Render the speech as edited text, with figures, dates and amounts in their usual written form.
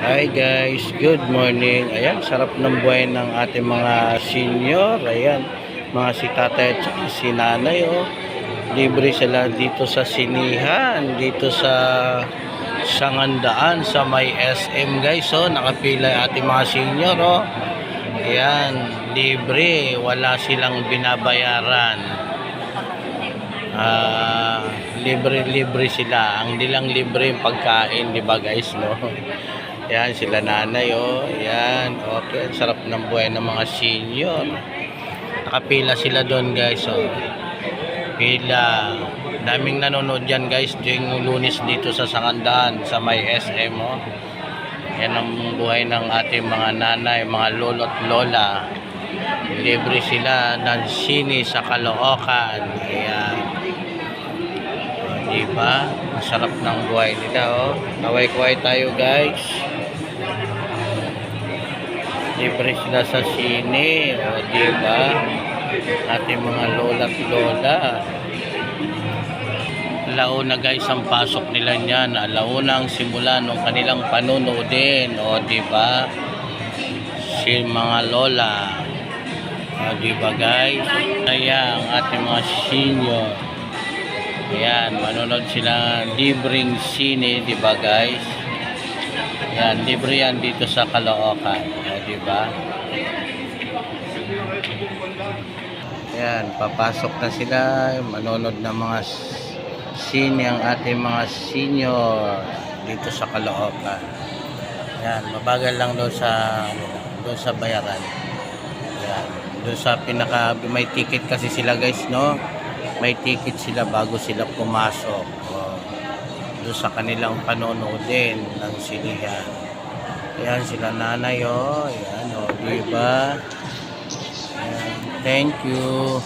Hi guys, good morning. Ayan, sarap ng buhay ng ating mga senior. Ayan, mga si tatay at si nanay. Oh. Libre sila dito sa sinihan, dito sa Sangandaan, sa may SM guys. Oh. Nakapila yung ating mga senior. Oh. Ayan, libre. Wala silang binabayaran. Libre sila. Ang nilang libre yung pagkain, di ba guys, no? Yan, sila nanay, oh. Yan, okay. Sarap ng buhay ng mga senior. Nakapila sila doon, guys, oh. Pila. Daming nanonood dyan, guys, tuwing Lunes dito sa Sangandaan, sa may SM, oh. Yan ang buhay ng ating mga nanay, mga lolo't lola. Libre sila ng sini sa Caloocan. Ayan. Diba? Masarap ng buhay nila, oh. Kaway-kaway tayo, guys. Libre sila sa sine, o diba? Ating mga lola at lola. Alauna guys ang pasok nila niyan. Alauna ang simula ng kanilang panunoodin, o diba? Si mga lola. O diba guys? Kaya ang ating mga senior. Ayan, manonood sila libreng sine, diba guys? Yan, libre yan dito sa Caloocan, diba? Yan, papasok na sila, manonood ng mga sine ang ating mga senior dito sa Caloocan. Yan, mabagal lang doon sa bayaran. Yan, doon sa may ticket kasi sila guys, no? May ticket sila bago sila pumasok. Doon sa kanilang panonoodin ng sinihan. Ayan sila nanay, oh. Ayan, oh, diba? Ayan, thank you.